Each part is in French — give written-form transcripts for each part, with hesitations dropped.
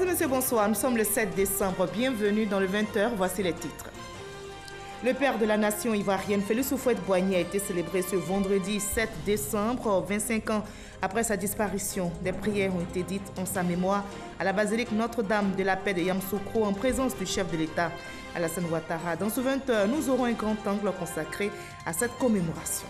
et messieurs, bonsoir. Nous sommes le 7 décembre. Bienvenue dans le 20h. Voici les titres. Le père de la nation ivoirienne, Félix Houphouët-Boigny, a été célébré ce vendredi 7 décembre, 25 ans après sa disparition. Des prières ont été dites en sa mémoire à la basilique Notre-Dame de la Paix de Yamoussoukro en présence du chef de l'État, Alassane Ouattara. Dans ce 20h, nous aurons un grand angle consacré à cette commémoration.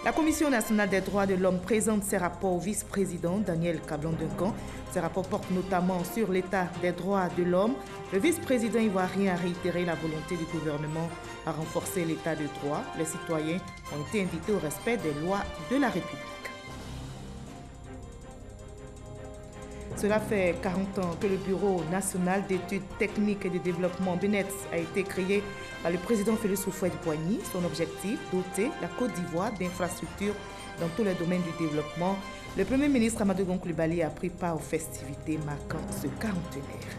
La Commission nationale des droits de l'homme présente ses rapports au vice-président Daniel Kablan-Duncan. Ces rapports portent notamment sur l'état des droits de l'homme. Le vice-président ivoirien a réitéré la volonté du gouvernement à renforcer l'état de droit. Les citoyens ont été invités au respect des lois de la République. Cela fait 40 ans que le Bureau national d'études techniques et de développement BNETS a été créé par le président Félix Houphouët-Boigny. Son objectif, doter la Côte d'Ivoire d'infrastructures dans tous les domaines du développement. Le Premier ministre Amadou Gon Coulibaly a pris part aux festivités marquant ce quarantenaire.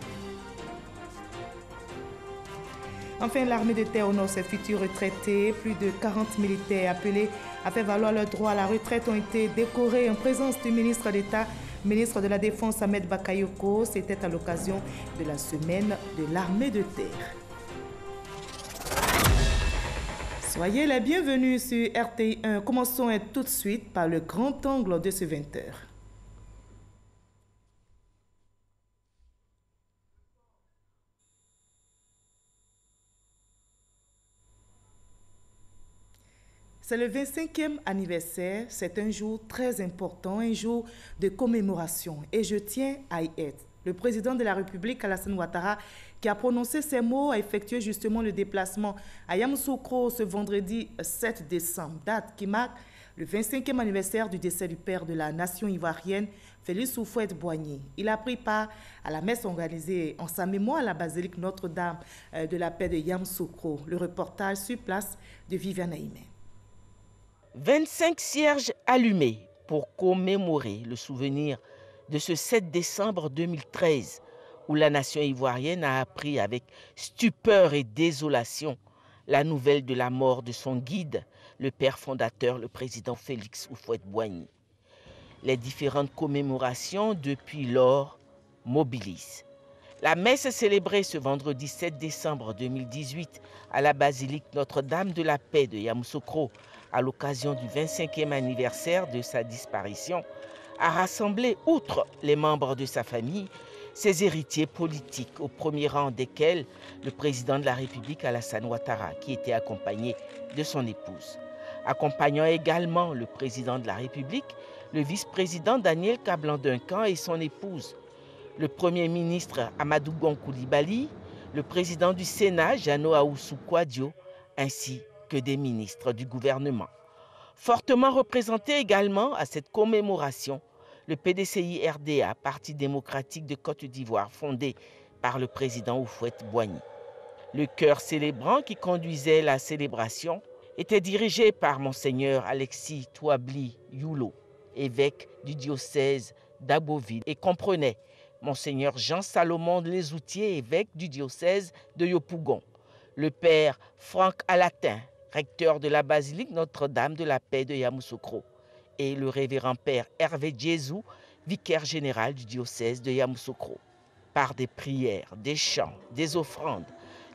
Enfin, l'armée de terre honore ses futurs retraités. Plus de 40 militaires appelés à faire valoir leurs droits à la retraite ont été décorés en présence du ministre d'État, ministre de la Défense Ahmed Bakayoko. C'était à l'occasion de la semaine de l'armée de terre. Soyez les bienvenus sur RTI 1. Commençons tout de suite par le grand angle de ce 20h. C'est le 25e anniversaire, c'est un jour très important, un jour de commémoration. Et je tiens à y être. Le président de la République, Alassane Ouattara, qui a prononcé ces mots, a effectué justement le déplacement à Yamoussoukro ce vendredi 7 décembre, date qui marque le 25e anniversaire du décès du père de la nation ivoirienne, Félix Houphouët-Boigny. Il a pris part à la messe organisée en sa mémoire à la basilique Notre-Dame de la Paix de Yamoussoukro. Le reportage sur place de Viviane Aimé. 25 cierges allumés pour commémorer le souvenir de ce 7 décembre 2013 où la nation ivoirienne a appris avec stupeur et désolation la nouvelle de la mort de son guide, le père fondateur, le président Félix Houphouët-Boigny. Les différentes commémorations depuis lors mobilisent. La messe célébrée ce vendredi 7 décembre 2018 à la basilique Notre-Dame de la Paix de Yamoussoukro à l'occasion du 25e anniversaire de sa disparition a rassemblé, outre les membres de sa famille, ses héritiers politiques, au premier rang desquels le président de la République Alassane Ouattara, qui était accompagné de son épouse. Accompagnant également le président de la République, le vice-président Daniel Kablan-Duncan et son épouse, le premier ministre Amadou Gon Coulibaly, le président du Sénat Jeannot Ahoussou-Kouadio, ainsi que des ministres du gouvernement. Fortement représenté également à cette commémoration, le PDCI-RDA, Parti démocratique de Côte d'Ivoire, fondé par le président Houphouët-Boigny. Le chœur célébrant qui conduisait la célébration était dirigé par Monseigneur Alexis Touably Youlo, évêque du diocèse d'Abboville, et comprenait Monseigneur Jean-Salomon Lesoutier, évêque du diocèse de Yopougon, le père Franck Alatin, recteur de la basilique Notre-Dame de la Paix de Yamoussoukro, et le révérend père Hervé Djezou, vicaire général du diocèse de Yamoussoukro. Par des prières, des chants, des offrandes,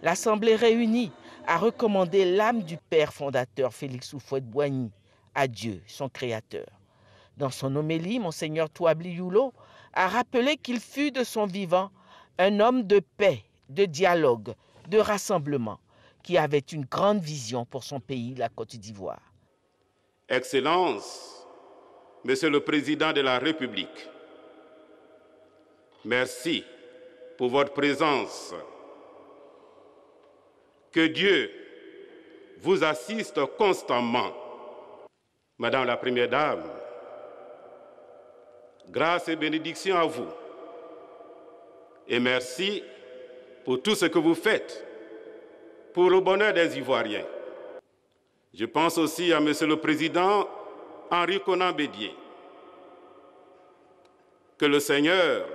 l'Assemblée réunie a recommandé l'âme du père fondateur Félix Houphouët-Boigny à Dieu, son créateur. Dans son homélie, Monseigneur Touably Youlo a rappelé qu'il fut de son vivant un homme de paix, de dialogue, de rassemblement, qui avait une grande vision pour son pays, la Côte d'Ivoire. Excellences, Monsieur le Président de la République, merci pour votre présence. Que Dieu vous assiste constamment. Madame la Première Dame, grâce et bénédiction à vous. Et merci pour tout ce que vous faites pour le bonheur des Ivoiriens. Je pense aussi à Monsieur le Président Henri Konan Bédié. Que le Seigneur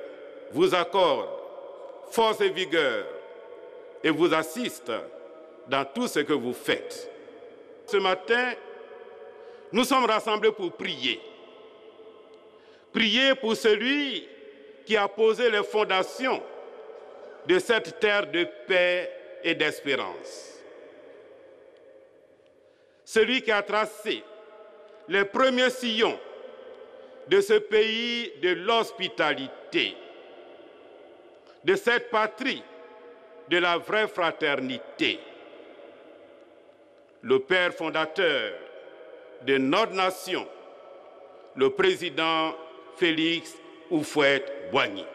vous accorde force et vigueur et vous assiste dans tout ce que vous faites. Ce matin, nous sommes rassemblés pour prier. Prier pour celui qui a posé les fondations de cette terre de paix et d'espérance. Celui qui a tracé les premiers sillons de ce pays de l'hospitalité, de cette patrie de la vraie fraternité. Le père fondateur de notre nation, le président Félix Houphouët-Boigny.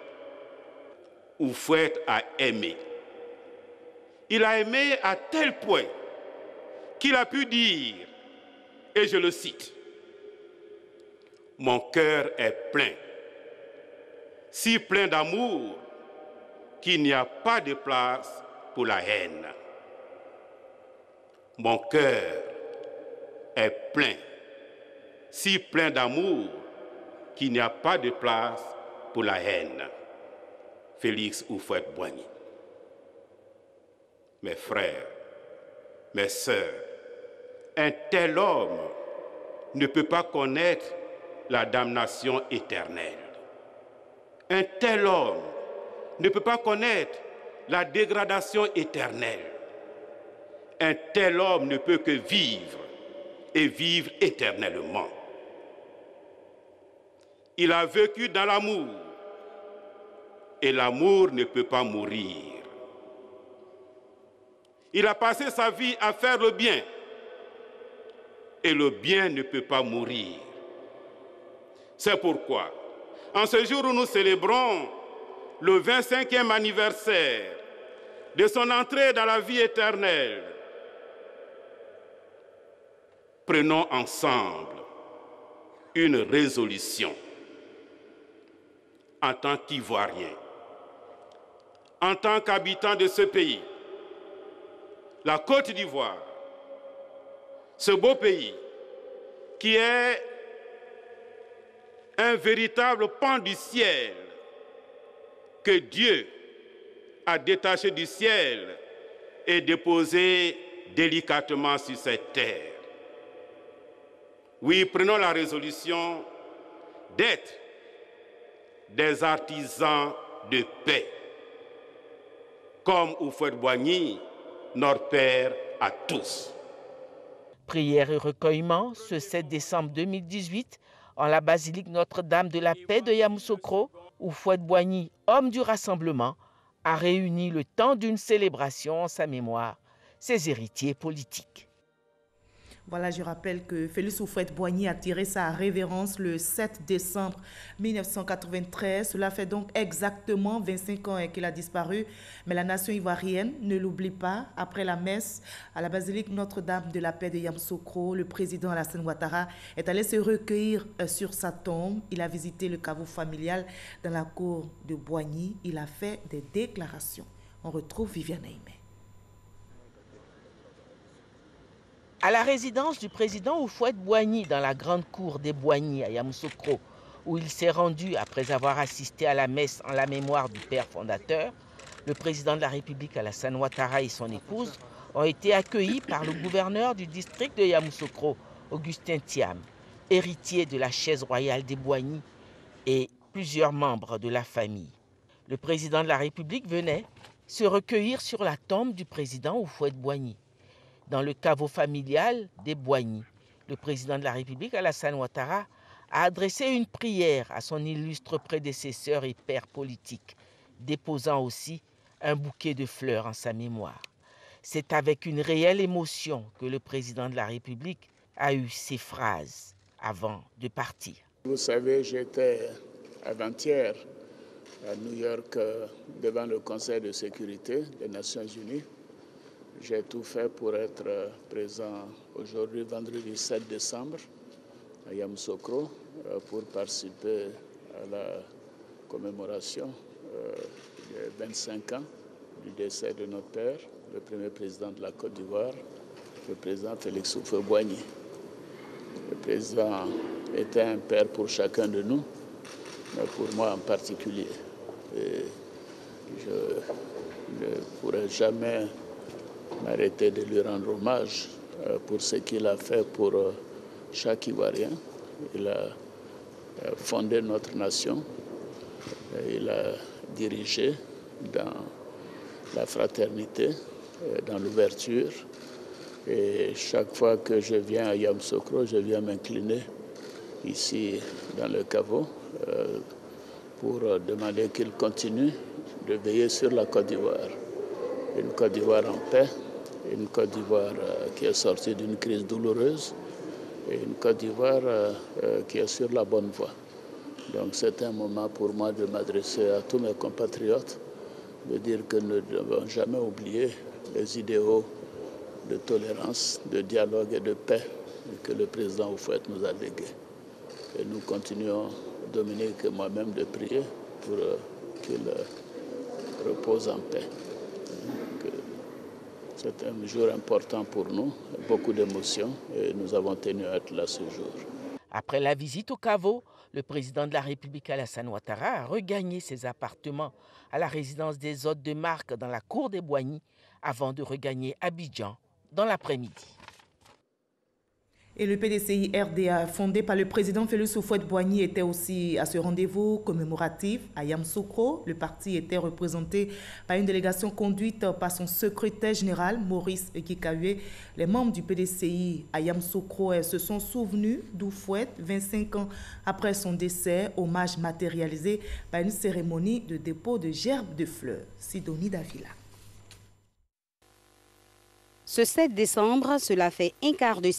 Houphouët a aimé. Il a aimé à tel point qu'il a pu dire, et je le cite, « Mon cœur est plein, si plein d'amour qu'il n'y a pas de place pour la haine. Mon cœur est plein, si plein d'amour qu'il n'y a pas de place pour la haine. » Félix Houphouët-Boigny. Mes frères, mes sœurs, un tel homme ne peut pas connaître la damnation éternelle. Un tel homme ne peut pas connaître la dégradation éternelle. Un tel homme ne peut que vivre et vivre éternellement. Il a vécu dans l'amour et l'amour ne peut pas mourir. Il a passé sa vie à faire le bien et le bien ne peut pas mourir. C'est pourquoi, en ce jour où nous célébrons le 25e anniversaire de son entrée dans la vie éternelle, prenons ensemble une résolution en tant qu'Ivoiriens, en tant qu'habitants de ce pays, la Côte d'Ivoire, ce beau pays qui est un véritable pan du ciel que Dieu a détaché du ciel et déposé délicatement sur cette terre. Oui, prenons la résolution d'être des artisans de paix, comme Houphouët-Boigny, notre Père à tous. Prière et recueillement ce 7 décembre 2018 en la basilique Notre-Dame de la Paix de Yamoussoukro, où Houphouët-Boigny, homme du rassemblement, a réuni le temps d'une célébration en sa mémoire ses héritiers politiques. Voilà, je rappelle que Félix Houphouët-Boigny a tiré sa révérence le 7 décembre 1993. Cela fait donc exactement 25 ans qu'il a disparu. Mais la nation ivoirienne ne l'oublie pas. Après la messe à la basilique Notre-Dame de la Paix de Yamoussoukro, le président Alassane Ouattara est allé se recueillir sur sa tombe. Il a visité le caveau familial dans la cour de Boigny. Il a fait des déclarations. On retrouve Viviane Aimé. À la résidence du président Houphouët-Boigny dans la grande cour des Boigny à Yamoussoukro, où il s'est rendu après avoir assisté à la messe en la mémoire du père fondateur, le président de la République Alassane Ouattara et son épouse ont été accueillis par le gouverneur du district de Yamoussoukro, Augustin Thiam, héritier de la chaise royale des Boigny, et plusieurs membres de la famille. Le président de la République venait se recueillir sur la tombe du président Houphouët-Boigny. Dans le caveau familial des Boigny, le président de la République, Alassane Ouattara, a adressé une prière à son illustre prédécesseur et père politique, déposant aussi un bouquet de fleurs en sa mémoire. C'est avec une réelle émotion que le président de la République a eu ces phrases avant de partir. Vous savez, j'étais avant-hier à New York devant le Conseil de sécurité des Nations Unies. J'ai tout fait pour être présent aujourd'hui, vendredi 7 décembre, à Yamoussoukro, pour participer à la commémoration des 25 ans du décès de notre père, le premier président de la Côte d'Ivoire, le président Félix Houphouët-Boigny. Le président était un père pour chacun de nous, mais pour moi en particulier. Et je ne pourrai jamais m'arrêter de lui rendre hommage pour ce qu'il a fait pour chaque Ivoirien. Il a fondé notre nation Il a dirigé dans la fraternité, dans l'ouverture. Et chaque fois que je viens à Yamoussoukro, je viens m'incliner ici dans le caveau pour demander qu'il continue de veiller sur la Côte d'Ivoire. Une Côte d'Ivoire en paix, une Côte d'Ivoire qui est sortie d'une crise douloureuse et une Côte d'Ivoire qui est sur la bonne voie. Donc c'est un moment pour moi de m'adresser à tous mes compatriotes, de dire que nous ne devons jamais oublier les idéaux de tolérance, de dialogue et de paix que le président Houphouët nous a légués. Et nous continuons, Dominique et moi-même, de prier pour qu'il repose en paix. C'est un jour important pour nous, beaucoup d'émotions, et nous avons tenu à être là ce jour. Après la visite au caveau, le président de la République Alassane Ouattara a regagné ses appartements à la résidence des hôtes de marque dans la cour des Boigny avant de regagner Abidjan dans l'après-midi. Et le PDCI RDA, fondé par le président Félix Houphouët-Boigny, était aussi à ce rendez-vous commémoratif à Yamoussoukro. Le parti était représenté par une délégation conduite par son secrétaire général, Maurice Kikawe. Les membres du PDCI à Yamoussoukro se sont souvenus d'Houphouët 25 ans après son décès, hommage matérialisé par une cérémonie de dépôt de gerbes de fleurs. Sidonie Davila. Ce 7 décembre, cela fait un quart de siècle.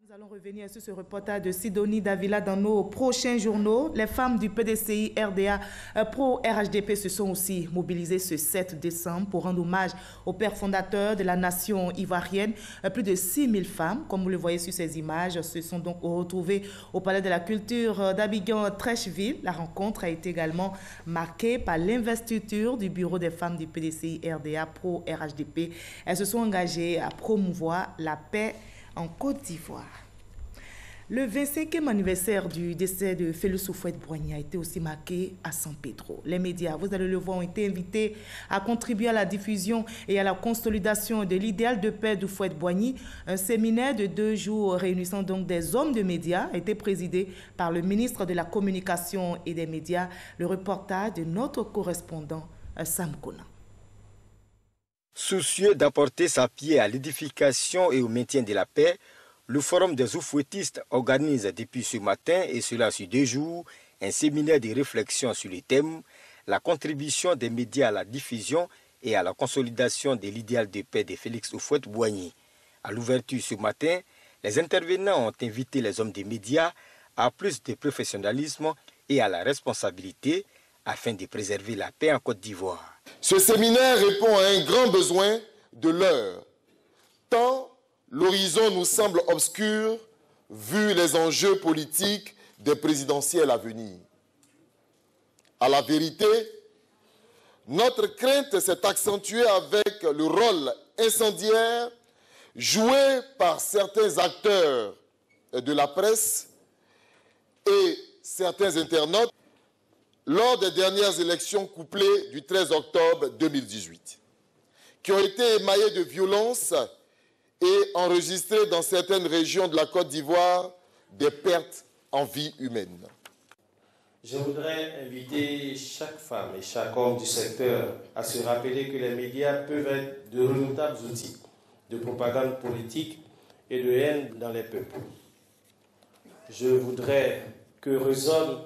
Nous allons revenir sur ce reportage de Sidonie Davila dans nos prochains journaux. Les femmes du PDCI RDA pro RHDP se sont aussi mobilisées ce 7 décembre pour rendre hommage au père fondateur de la nation ivoirienne. Plus de 6000 femmes, comme vous le voyez sur ces images, se sont donc retrouvées au Palais de la Culture d'Abidjan-Trècheville. La rencontre a été également marquée par l'investiture du bureau des femmes du PDCI RDA pro RHDP. Elles se sont engagées à promouvoir la paix en Côte d'Ivoire. Le 25e anniversaire du décès de Félix Houphouët-Boigny a été aussi marqué à San Pedro. Les médias, vous allez le voir, ont été invités à contribuer à la diffusion et à la consolidation de l'idéal de paix d'Houphouët-Boigny. Un séminaire de 2 jours réunissant donc des hommes de médias a été présidé par le ministre de la Communication et des Médias. Le reportage de notre correspondant Sam Kona. Soucieux d'apporter sa pierre à l'édification et au maintien de la paix, le Forum des Houphouëtistes organise depuis ce matin, et cela sur 2 jours, un séminaire de réflexion sur le thème « La contribution des médias à la diffusion et à la consolidation de l'idéal de paix de Félix Houphouët-Boigny ». À l'ouverture ce matin, les intervenants ont invité les hommes des médias à plus de professionnalisme et à la responsabilité afin de préserver la paix en Côte d'Ivoire. Ce séminaire répond à un grand besoin de l'heure, tant l'horizon nous semble obscur vu les enjeux politiques des présidentielles à venir. À la vérité, notre crainte s'est accentuée avec le rôle incendiaire joué par certains acteurs de la presse et certains internautes lors des dernières élections couplées du 13 octobre 2018, qui ont été émaillées de violences et enregistrées dans certaines régions de la Côte d'Ivoire des pertes en vie humaine. Je voudrais inviter chaque femme et chaque homme du secteur à se rappeler que les médias peuvent être de redoutables outils de propagande politique et de haine dans les peuples. Je voudrais que résonnent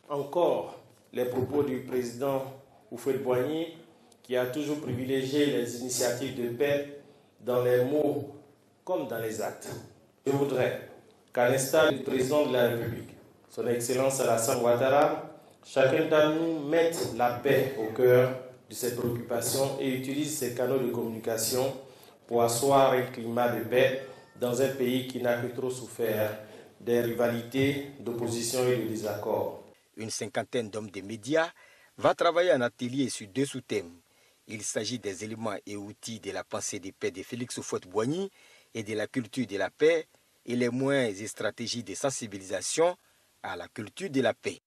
encore les propos du président Houphouët-Boigny, qui a toujours privilégié les initiatives de paix dans les mots comme dans les actes. Je voudrais qu'à l'instar du président de la République, son Excellence Alassane Ouattara, chacun d'entre nous mette la paix au cœur de ses préoccupations et utilise ses canaux de communication pour asseoir un climat de paix dans un pays qui n'a que trop souffert des rivalités, d'opposition et de désaccords. Une cinquantaine d'hommes des médias va travailler en atelier sur 2 sous-thèmes. Il s'agit des éléments et outils de la pensée de paix de Félix Houphouët-Boigny et de la culture de la paix et les moyens et stratégies de sensibilisation à la culture de la paix.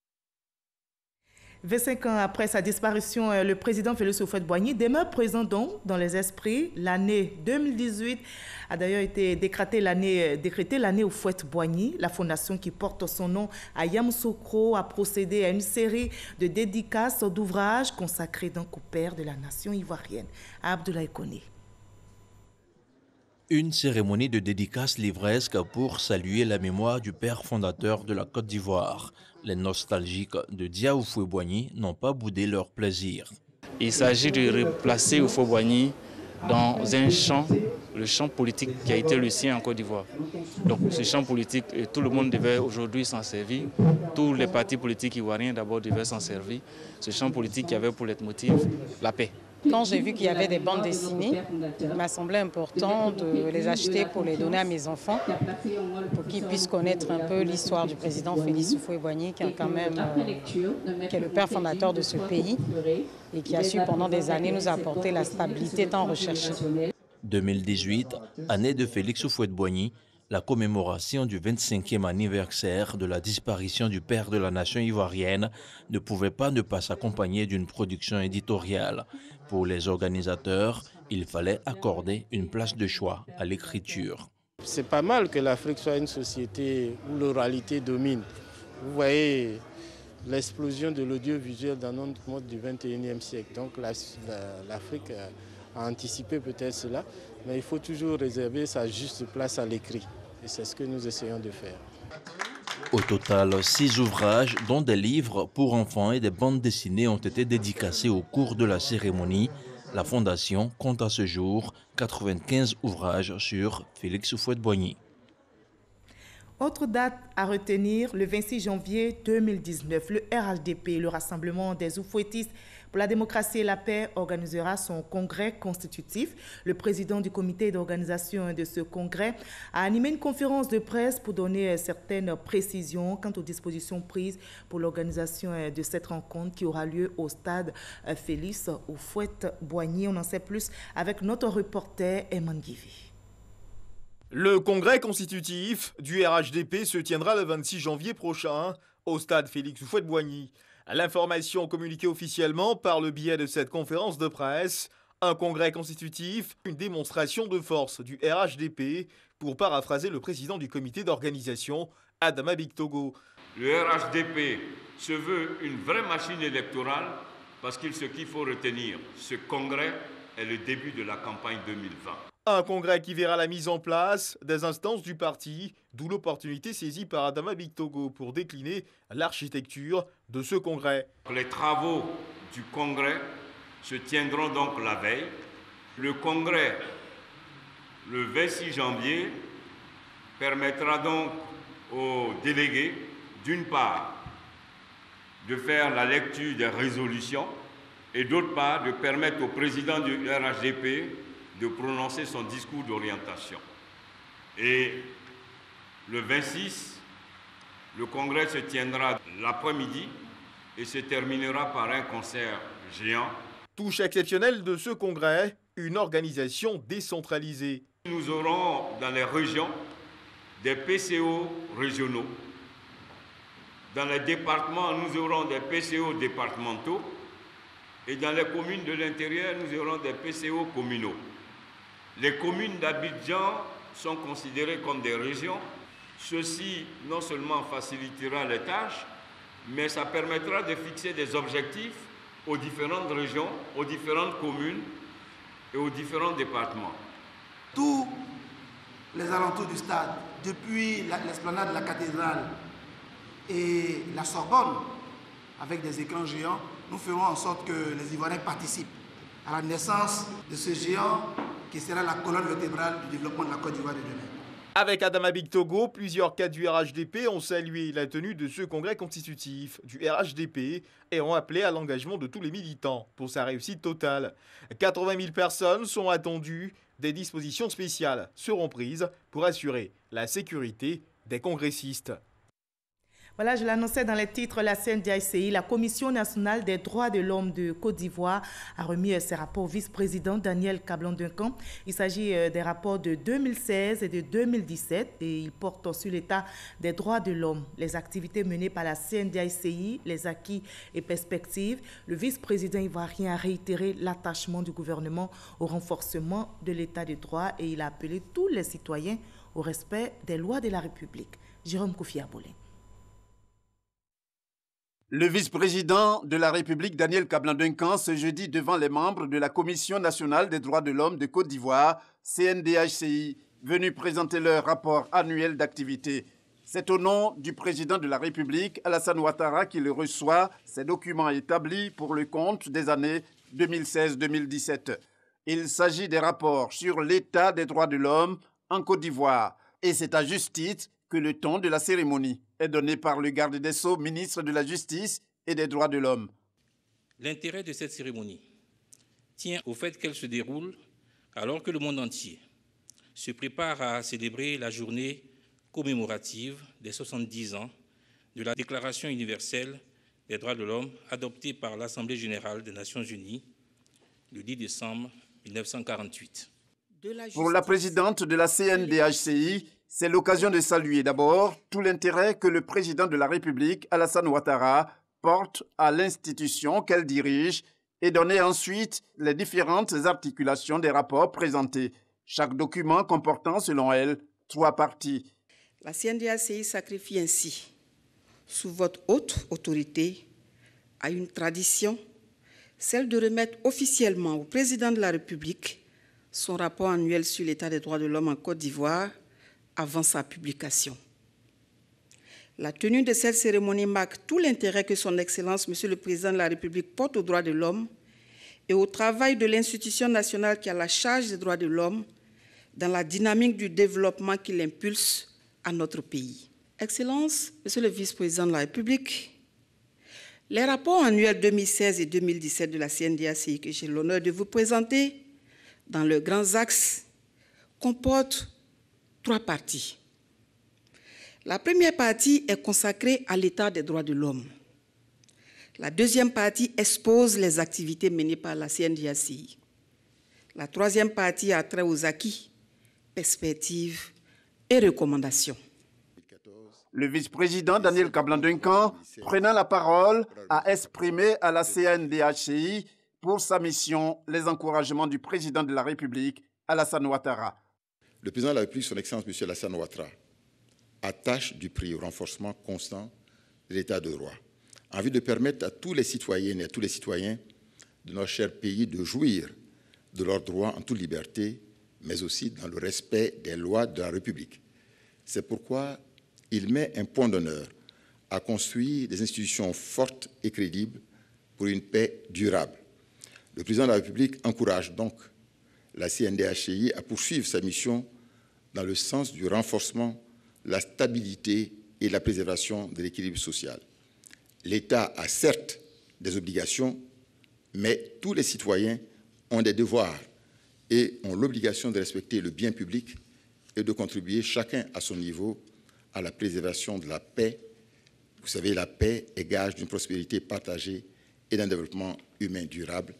25 ans après sa disparition, le président Félix Houphouët-Boigny demeure présent donc dans les esprits. L'année 2018 a d'ailleurs été décrétée l'année Houphouët-Boigny. La fondation qui porte son nom à Yamoussoukro a procédé à une série de dédicaces d'ouvrages consacrés donc au père de la nation ivoirienne, Abdoulaye Koné. Une cérémonie de dédicace livresque pour saluer la mémoire du père fondateur de la Côte d'Ivoire. Les nostalgiques de Dia Houphouët-Boigny n'ont pas boudé leur plaisir. Il s'agit de replacer Houphouët-Boigny dans un champ, le champ politique qui a été le sien en Côte d'Ivoire. Donc ce champ politique, tout le monde devait aujourd'hui s'en servir. Tous les partis politiques ivoiriens d'abord devaient s'en servir. Ce champ politique qui avait pour leitmotiv la paix. Quand j'ai vu qu'il y avait des bandes dessinées, il m'a semblé important de les acheter pour les donner à mes enfants, pour qu'ils puissent connaître un peu l'histoire du président Félix Houphouët-Boigny, qui est le père fondateur de ce pays et qui a su pendant des années nous apporter la stabilité tant recherchée. 2018, année de Félix Houphouët-Boigny, la commémoration du 25e anniversaire de la disparition du père de la nation ivoirienne ne pouvait pas ne pas s'accompagner d'une production éditoriale. Pour les organisateurs, il fallait accorder une place de choix à l'écriture. C'est pas mal que l'Afrique soit une société où l'oralité domine. Vous voyez l'explosion de l'audiovisuel dans notre monde du 21e siècle. Donc l'Afrique a anticipé peut-être cela, mais il faut toujours réserver sa juste place à l'écrit. Et c'est ce que nous essayons de faire. Au total, 6 ouvrages, dont des livres pour enfants et des bandes dessinées, ont été dédicacés au cours de la cérémonie. La Fondation compte à ce jour 95 ouvrages sur Félix Houphouët-Boigny. Autre date à retenir, le 26 janvier 2019, le RHDP, le Rassemblement des Houphouëtistes pour la démocratie et la paix, organisera son congrès constitutif. Le président du comité d'organisation de ce congrès a animé une conférence de presse pour donner certaines précisions quant aux dispositions prises pour l'organisation de cette rencontre qui aura lieu au stade Félix Houphouët-Boigny. On en sait plus avec notre reporter Eman Guivi. Le congrès constitutif du RHDP se tiendra le 26 janvier prochain au stade Félix Houphouët-Boigny. L'information communiquée officiellement par le biais de cette conférence de presse, un congrès constitutif, une démonstration de force du RHDP, pour paraphraser le président du comité d'organisation, Adama Bictogo. Le RHDP se veut une vraie machine électorale parce que ce qu'il faut retenir, ce congrès est le début de la campagne 2020. Un congrès qui verra la mise en place des instances du parti, d'où l'opportunité saisie par Adama Bictogo pour décliner l'architecture de ce congrès. Les travaux du congrès se tiendront donc la veille. Le congrès, le 26 janvier, permettra donc aux délégués, d'une part, de faire la lecture des résolutions et d'autre part, de permettre au président du RHDP de prononcer son discours d'orientation. Et le 26, le congrès se tiendra l'après-midi et se terminera par un concert géant. Touche exceptionnelle de ce congrès, une organisation décentralisée. Nous aurons dans les régions des PCO régionaux. Dans les départements, nous aurons des PCO départementaux. Et dans les communes de l'intérieur, nous aurons des PCO communaux. Les communes d'Abidjan sont considérées comme des régions. Ceci non seulement facilitera les tâches, mais ça permettra de fixer des objectifs aux différentes régions, aux différentes communes et aux différents départements. Tous les alentours du stade, depuis l'esplanade de la cathédrale et la Sorbonne, avec des écrans géants, nous ferons en sorte que les Ivoiriens participent à la naissance de ce géant qui sera la colonne vertébrale du développement de la Côte d'Ivoire de demain. Avec Adama Bictogo, plusieurs cadres du RHDP ont salué la tenue de ce congrès constitutif du RHDP et ont appelé à l'engagement de tous les militants pour sa réussite totale. 80 000 personnes sont attendues. Des dispositions spéciales seront prises pour assurer la sécurité des congressistes. Voilà, je l'annonçais dans les titres, la CNDACI, la Commission nationale des droits de l'homme de Côte d'Ivoire, a remis ses rapports au vice-président Daniel Kablan-Duncan. Il s'agit des rapports de 2016 et de 2017 et ils portent sur l'état des droits de l'homme, les activités menées par la CNDACI, les acquis et perspectives. Le vice-président ivoirien a réitéré l'attachement du gouvernement au renforcement de l'état de droit et il a appelé tous les citoyens au respect des lois de la République. Jérôme Koufi-Aboulé. Le vice-président de la République, Daniel Kablan-Duncan, ce jeudi devant les membres de la Commission nationale des droits de l'homme de Côte d'Ivoire, CNDHCI, venus présenter leur rapport annuel d'activité. C'est au nom du président de la République, Alassane Ouattara, qui le reçoit ces documents établis pour le compte des années 2016-2017. Il s'agit des rapports sur l'état des droits de l'homme en Côte d'Ivoire. Et c'est à juste titre que le ton de la cérémonie est donné par le garde des Sceaux, ministre de la Justice et des Droits de l'Homme. L'intérêt de cette cérémonie tient au fait qu'elle se déroule alors que le monde entier se prépare à célébrer la journée commémorative des 70 ans de la Déclaration universelle des droits de l'homme adoptée par l'Assemblée générale des Nations unies le 10 décembre 1948. Pour la présidente de la CNDHCI, c'est l'occasion de saluer d'abord tout l'intérêt que le président de la République, Alassane Ouattara, porte à l'institution qu'elle dirige et donner ensuite les différentes articulations des rapports présentés. Chaque document comportant, selon elle, 3 parties. La CNDACI sacrifie ainsi, sous votre haute autorité, à une tradition, celle de remettre officiellement au président de la République son rapport annuel sur l'état des droits de l'homme en Côte d'Ivoire avant sa publication. La tenue de cette cérémonie marque tout l'intérêt que son Excellence, Monsieur le Président de la République, porte aux droits de l'homme et au travail de l'institution nationale qui a la charge des droits de l'homme dans la dynamique du développement qu'il impulse à notre pays. Excellence, Monsieur le Vice-président de la République, les rapports annuels 2016 et 2017 de la CNDACI que j'ai l'honneur de vous présenter dans leurs grands axes comportent 3 parties. La première partie est consacrée à l'état des droits de l'homme. La deuxième partie expose les activités menées par la CNDACI. La troisième partie a trait aux acquis, perspectives et recommandations. Le vice-président Daniel Kablan-Duncan, prenant la parole, a exprimé à la CNDHCI pour sa mission les encouragements du président de la République, Alassane Ouattara. Le président de la République, son Excellence, M. Alassane Ouattara, attache du prix au renforcement constant de l'état de droit, en vue de permettre à tous les citoyennes et à tous les citoyens de notre cher pays de jouir de leurs droits en toute liberté, mais aussi dans le respect des lois de la République. C'est pourquoi il met un point d'honneur à construire des institutions fortes et crédibles pour une paix durable. Le président de la République encourage donc la CNDHCI à poursuivre sa mission dans le sens du renforcement, la stabilité et la préservation de l'équilibre social. L'État a certes des obligations, mais tous les citoyens ont des devoirs et ont l'obligation de respecter le bien public et de contribuer chacun à son niveau à la préservation de la paix. Vous savez, la paix est gage d'une prospérité partagée et d'un développement humain durable.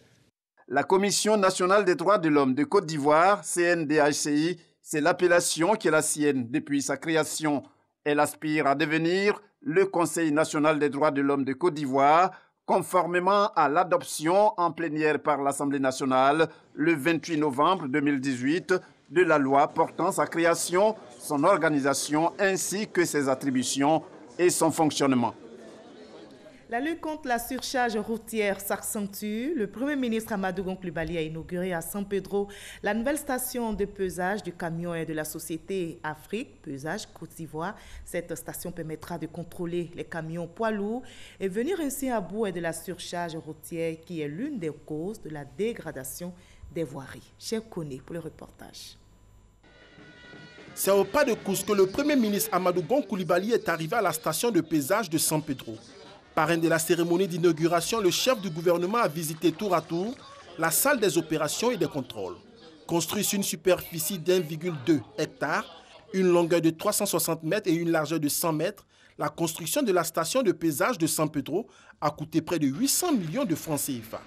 La Commission nationale des droits de l'homme de Côte d'Ivoire, CNDHCI, c'est l'appellation qui est la sienne depuis sa création. Elle aspire à devenir le Conseil national des droits de l'homme de Côte d'Ivoire, conformément à l'adoption en plénière par l'Assemblée nationale le 28 novembre 2018 de la loi portant sa création, son organisation ainsi que ses attributions et son fonctionnement. La lutte contre la surcharge routière s'accentue. Le Premier ministre Amadou Gon Coulibaly a inauguré à San Pedro la nouvelle station de pesage du camion et de la société Afrique, Pesage Côte d'Ivoire. Cette station permettra de contrôler les camions poids lourds et venir ainsi à bout de la surcharge routière qui est l'une des causes de la dégradation des voiries. Cher Koné pour le reportage. C'est au pas de course que le Premier ministre Amadou Gon Coulibaly est arrivé à la station de pesage de San Pedro. Parrain de la cérémonie d'inauguration, le chef du gouvernement a visité tour à tour la salle des opérations et des contrôles. Construite sur une superficie d'1,2 hectare, une longueur de 360 mètres et une largeur de 100 mètres, La construction de la station de pesage de San Pedro a coûté près de 800 millions de francs CFA.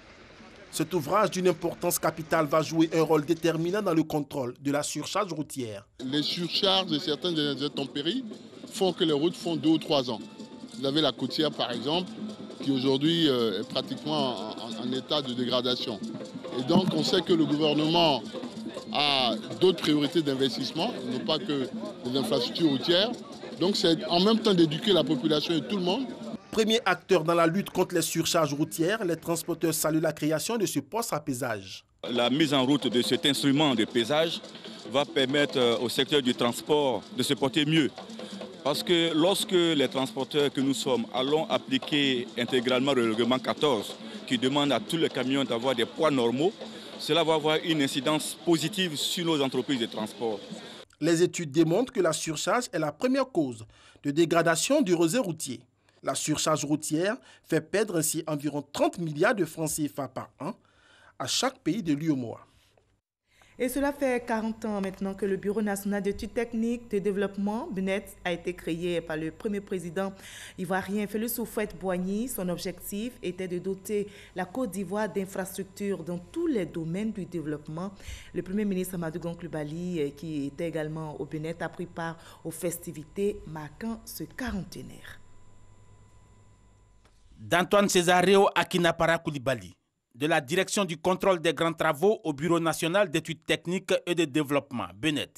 Cet ouvrage d'une importance capitale va jouer un rôle déterminant dans le contrôle de la surcharge routière. Les surcharges de certaines intempéries font que les routes font 2 ou 3 ans. Vous avez la côtière par exemple, qui aujourd'hui est pratiquement en état de dégradation. Et donc on sait que le gouvernement a d'autres priorités d'investissement, non pas que les infrastructures routières. Donc c'est en même temps d'éduquer la population et tout le monde. Premier acteur dans la lutte contre les surcharges routières, les transporteurs saluent la création de ce poste à pesage. La mise en route de cet instrument de pesage va permettre au secteur du transport de se porter mieux. Parce que lorsque les transporteurs que nous sommes allons appliquer intégralement le règlement 14, qui demande à tous les camions d'avoir des poids normaux, cela va avoir une incidence positive sur nos entreprises de transport. Les études démontrent que la surcharge est la première cause de dégradation du réseau routier. La surcharge routière fait perdre ainsi environ 30 milliards de francs CFA par an à chaque pays de l'UEMOA. Et cela fait 40 ans maintenant que le Bureau national d'études techniques de développement, BNET, a été créé par le premier président ivoirien Félix Houphouët-Boigny. Son objectif était de doter la Côte d'Ivoire d'infrastructures dans tous les domaines du développement. Le premier ministre Amadou Gon Coulibaly, qui était également au BNET, a pris part aux festivités marquant ce quarantenaire. D'Antoine Césareo Akinapara Coulibaly, de la direction du contrôle des grands travaux au Bureau national d'études techniques et de développement, BNET.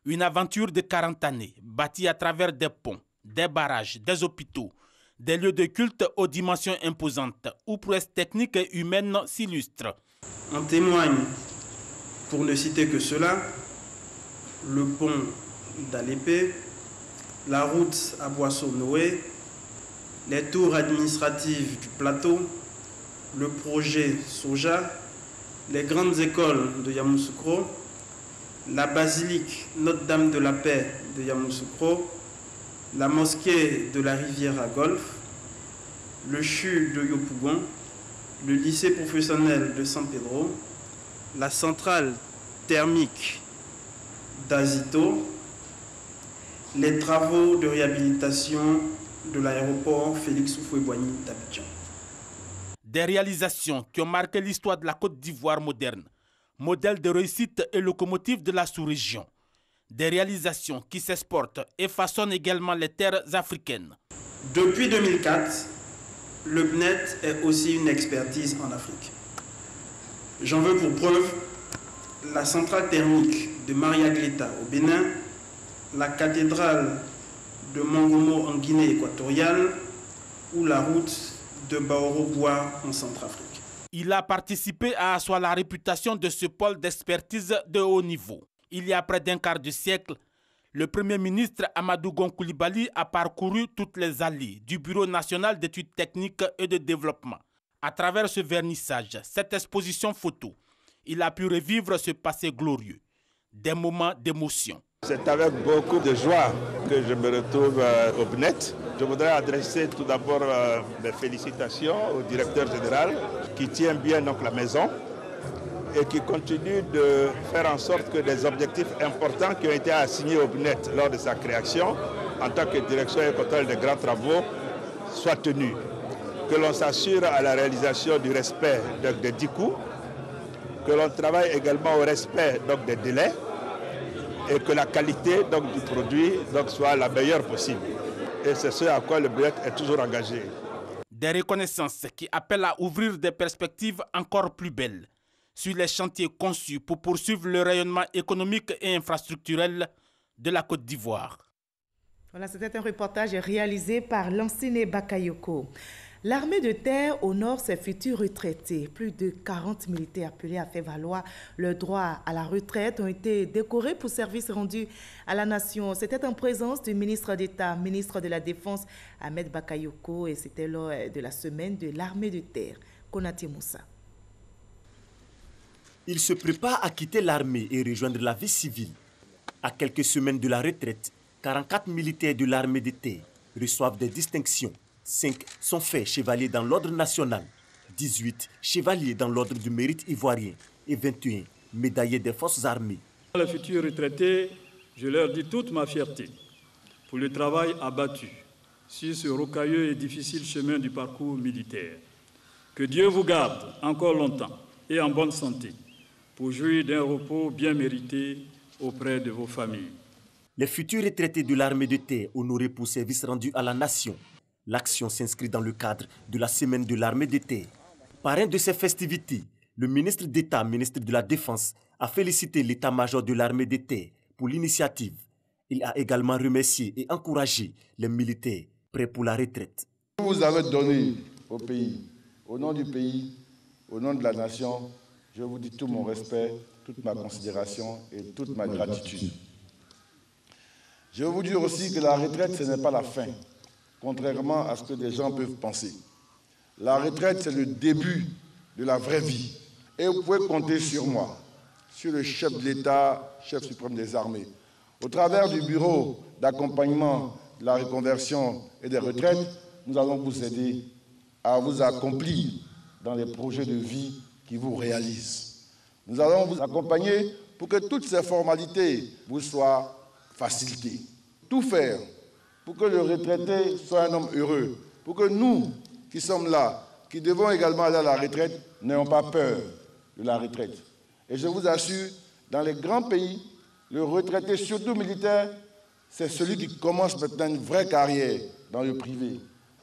Une aventure de 40 années, bâtie à travers des ponts, des barrages, des hôpitaux, des lieux de culte aux dimensions imposantes, où prouesses techniques et humaines s'illustrent. En témoigne, pour ne citer que cela, le pont d'Alépé, la route à Boisseau-Noé, les tours administratives du plateau, le projet Soja, les grandes écoles de Yamoussoukro, la basilique Notre-Dame de la Paix de Yamoussoukro, la mosquée de la rivière à Golfe, le CHU de Yopougon, le lycée professionnel de San Pedro, la centrale thermique d'Azito, les travaux de réhabilitation de l'aéroport Félix Houphouët-Boigny d'Abidjan. Des réalisations qui ont marqué l'histoire de la Côte d'Ivoire moderne, modèle de réussite et locomotive de la sous-région. Des réalisations qui s'exportent et façonnent également les terres africaines. Depuis 2004, le BNET est aussi une expertise en Afrique. J'en veux pour preuve la centrale thermique de Maria-Gleta au Bénin, la cathédrale de Mongomo en Guinée équatoriale ou la route de Baoro-Bois en Centrafrique. Il a participé à asseoir la réputation de ce pôle d'expertise de haut niveau. Il y a près d'un quart de siècle, le Premier ministre Amadou Gon Coulibaly a parcouru toutes les allées du Bureau national d'études techniques et de développement. À travers ce vernissage, cette exposition photo, il a pu revivre ce passé glorieux, des moments d'émotion. C'est avec beaucoup de joie que je me retrouve au BNET. Je voudrais adresser tout d'abord mes félicitations au directeur général qui tient bien donc la maison et qui continue de faire en sorte que des objectifs importants qui ont été assignés au BNET lors de sa création en tant que direction et contrôle des grands travaux soient tenus. Que l'on s'assure à la réalisation du respect des 10 coûts, que l'on travaille également au respect donc, des délais et que la qualité donc, du produit donc, soit la meilleure possible. Et c'est ce à quoi le BNET est toujours engagé. Des reconnaissances qui appellent à ouvrir des perspectives encore plus belles sur les chantiers conçus pour poursuivre le rayonnement économique et infrastructurel de la Côte d'Ivoire. Voilà, c'était un reportage réalisé par Lansine Bakayoko. L'armée de terre honore ses futurs retraités. Plus de 40 militaires appelés à faire valoir leur droit à la retraite ont été décorés pour services rendus à la nation. C'était en présence du ministre d'État, ministre de la Défense, Ahmed Bakayoko, et c'était lors de la semaine de l'armée de terre. Konaté Moussa. Il se prépare à quitter l'armée et rejoindre la vie civile. À quelques semaines de la retraite, 44 militaires de l'armée de terre reçoivent des distinctions. 5 sont faits chevaliers dans l'ordre national, 18 chevaliers dans l'ordre du mérite ivoirien et 21 médaillés des forces armées. Les futurs retraités, je leur dis toute ma fierté pour le travail abattu sur ce rocailleux et difficile chemin du parcours militaire. Que Dieu vous garde encore longtemps et en bonne santé pour jouir d'un repos bien mérité auprès de vos familles. Les futurs retraités de l'armée de terre honorés pour service rendu à la nation. L'action s'inscrit dans le cadre de la semaine de l'armée de terre. Parrain de ces festivités, le ministre d'État, ministre de la Défense, a félicité l'état-major de l'armée de terre pour l'initiative. Il a également remercié et encouragé les militaires prêts pour la retraite. Vous avez donné au pays, au nom du pays, au nom de la nation, je vous dis tout mon respect, toute ma considération et toute ma gratitude. Je veux vous dire aussi que la retraite, ce n'est pas la fin, contrairement à ce que des gens peuvent penser. La retraite, c'est le début de la vraie vie. Et vous pouvez compter sur moi, sur le chef de l'État, chef suprême des armées. Au travers du bureau d'accompagnement de la reconversion et des retraites, nous allons vous aider à vous accomplir dans les projets de vie qui vous réalisent. Nous allons vous accompagner pour que toutes ces formalités vous soient facilitées. Tout faire pour que le retraité soit un homme heureux, pour que nous qui sommes là, qui devons également aller à la retraite, n'ayons pas peur de la retraite. Et je vous assure, dans les grands pays, le retraité, surtout militaire, c'est celui qui commence maintenant une vraie carrière dans le privé.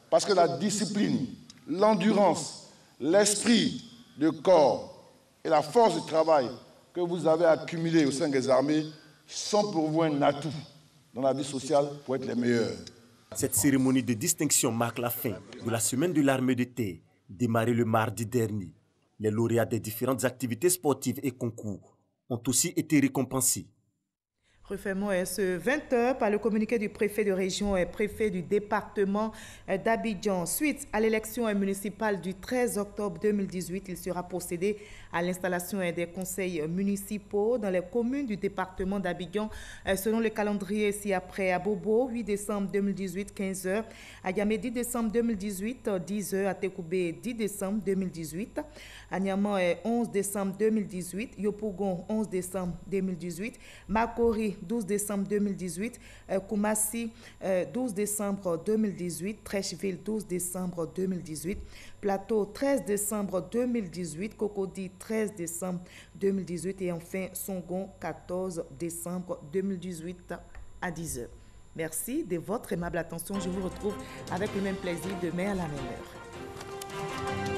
Parce que la discipline, l'endurance, l'esprit de corps et la force de travail que vous avez accumulé au sein des armées sont pour vous un atout dans la vie sociale pour être les meilleurs. Cette cérémonie de distinction marque la fin de la semaine de l'armée de terre, démarrée le mardi dernier. Les lauréats des différentes activités sportives et concours ont aussi été récompensés. Refermons ce 20h par le communiqué du préfet de région et préfet du département d'Abidjan. Suite à l'élection municipale du 13 octobre 2018, il sera procédé à l'installation des conseils municipaux dans les communes du département d'Abidjan selon le calendrier ci-après. À Bobo, 8 décembre 2018, 15h. À Yamé, 10 décembre 2018, 10h. À Tekoubé, 10 décembre 2018. À Niaman, 11 décembre 2018. Yopougon, 11 décembre 2018. Makori, 12 décembre 2018, Koumassi, 12 décembre 2018, Trècheville, 12 décembre 2018, Plateau, 13 décembre 2018, Cocody, 13 décembre 2018 et enfin Songon, 14 décembre 2018 à 10h. Merci de votre aimable attention. Je vous retrouve avec le même plaisir demain à la même heure.